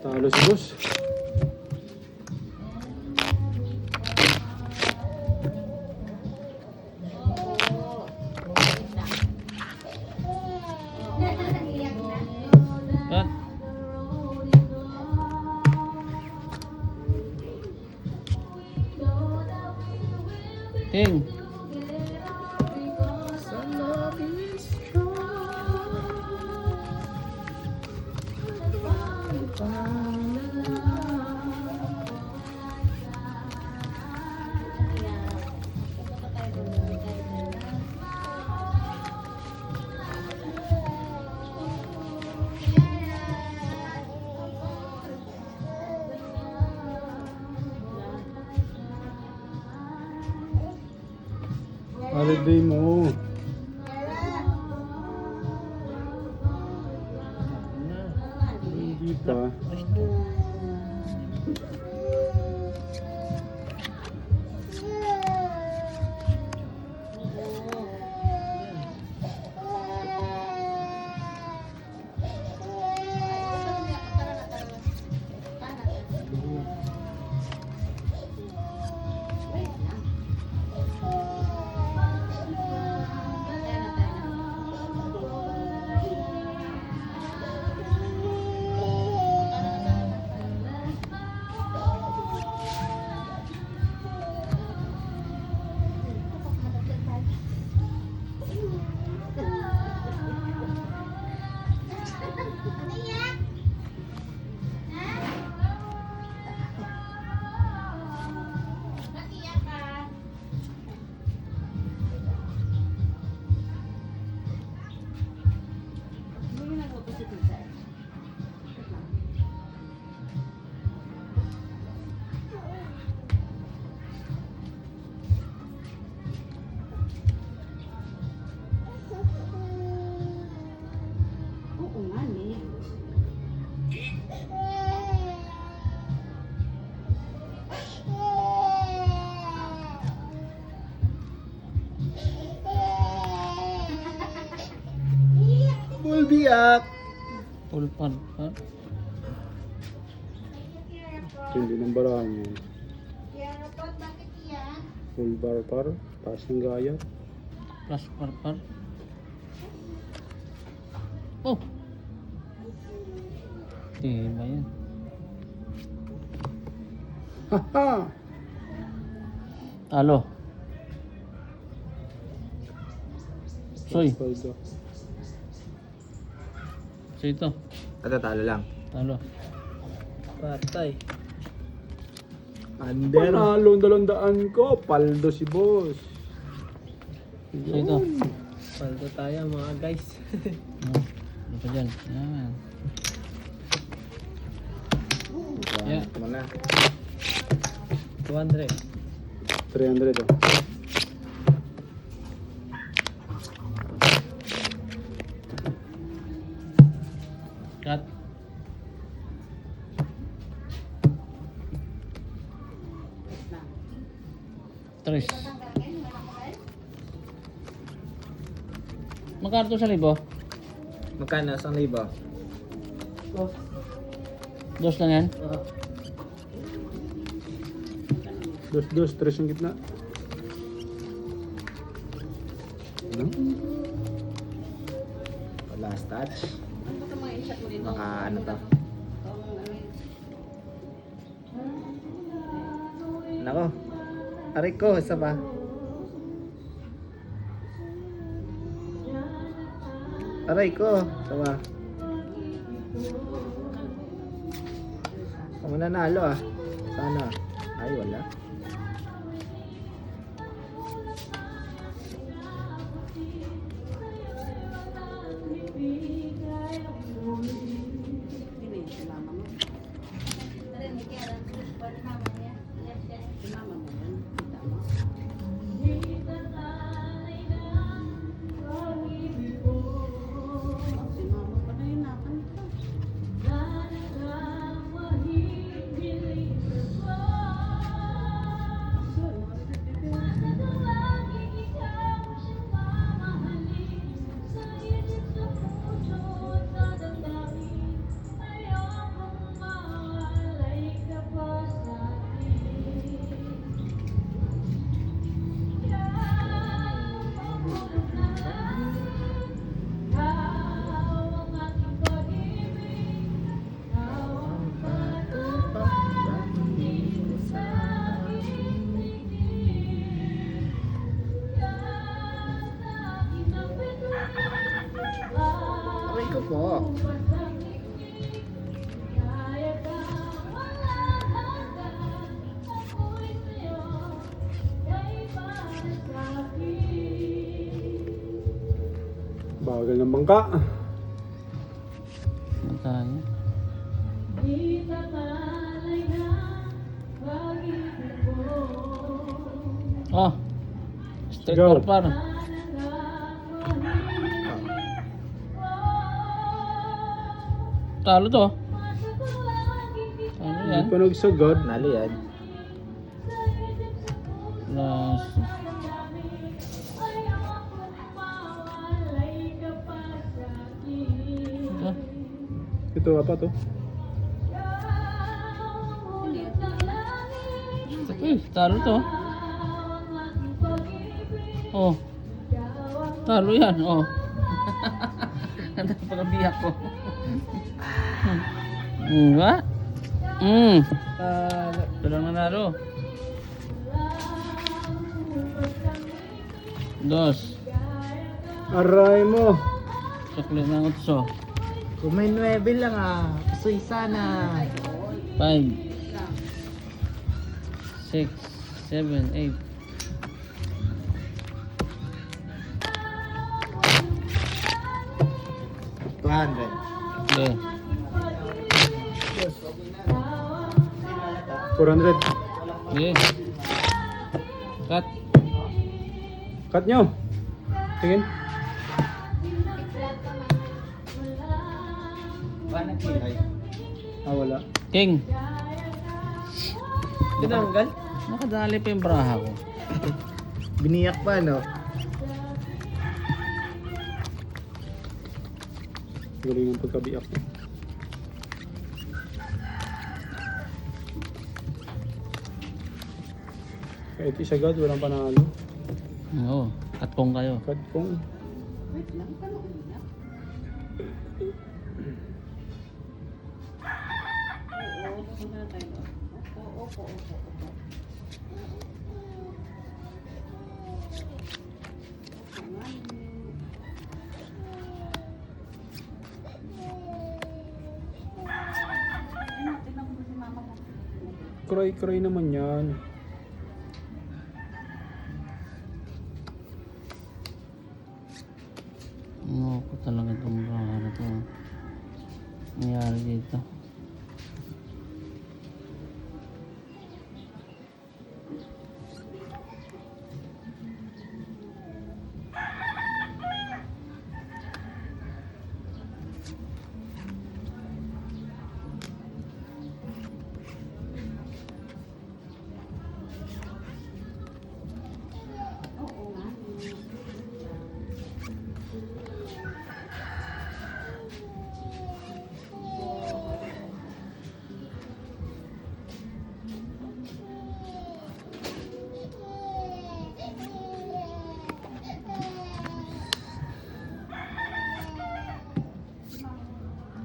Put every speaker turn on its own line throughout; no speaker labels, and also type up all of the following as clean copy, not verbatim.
Talo si boss.
Cut. King.
Holiday mo. Hindi pa. Full biyak.
Full pan. Ha?
Hindi ng barahan yun. Full bar. Taas ng gaya.
Plus par. Oh. Diba yan?
Haha!
Talo. Soy.
Paldo.
So ito.
Talo lang.
Talo.
Patay.
Panalo ang 200 ko. Paldo si boss.
So ito.
Paldo tayo mga guys.
Ano pa dyan? Yan. Yeah.
Ito na. 200.
300 oh.
Cut. Tres. Magkano to sa libo?
Magkano? 1,000?
Dos lang yan?
Dos, tres yung gitna. Ano?
Last touch. Baka ano to? Nako. Aray ko, isa ba? Aray ko, isa ba? Ako nanalo ah. Sana. Ay, wala.
Bagal ng bangka.
Magkano? Oh. Straight
Go.
par. Talo to. Ano
Hindi
yan?
pa nagsagad.
Nalo yan.
Plus. Ito.
Ito apa to?
Uy, talo to. Oh. Talo yan, oh. Ano pagkabiyak ko? Ba? Ito lang nanalo. Dos.
Aray mo.
Chocolate ng utso.
Kung may 9 lang Pusoy sana.
5 6 7 8
200.
Okay.
400.
Okay. Cut.
Cut nyo. Tingin.
Paano kilay?
Ah, wala.
King.
Tinanggal?
Nakadali pa yung braha ko.
Biniyak pa, no?
Galing ang pagkabiyak mo. Kahit isagad, walang panalo.
Oo. Katpong kayo.
Cut kong. Cry naman yan.
Oo ko talaga itong braha na to. Nangyari dito.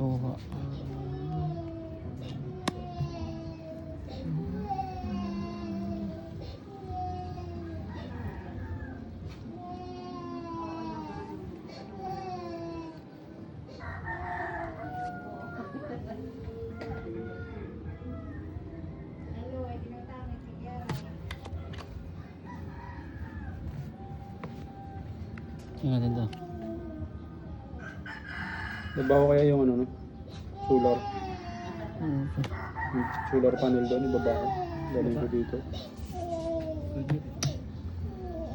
Oo. Tingnan natin to.
Nabaho kaya yung ano, no? Solar.
Oo.
Solar panel doon, ibaba ko. Galing ko dito.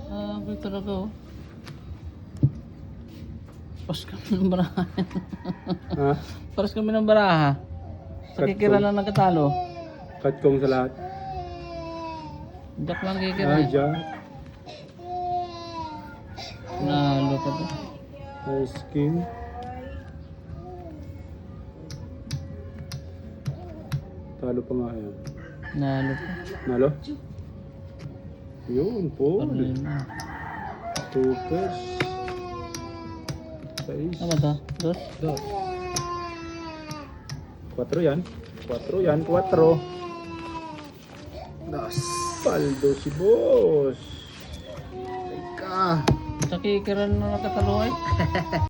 Ah, okay talaga oh. Pas kami ng baraha.
Ha?
Paras kami ng baraha. Sa kikira lang nagkatalo.
Cut kong sa lahat.
Jack lang kikira.
Ah, Jack.
Nalo pa to.
Ice King. Talo pa nga yan.
Nalo pa.
Nalo? Yun po.
Ano yun?
Supers.
Ano to? Dos?
Dos. 4 yan. 4 yan. 4.
Dos.
Paldo si boss.
Teka.
Sa kikira na nakatalo eh.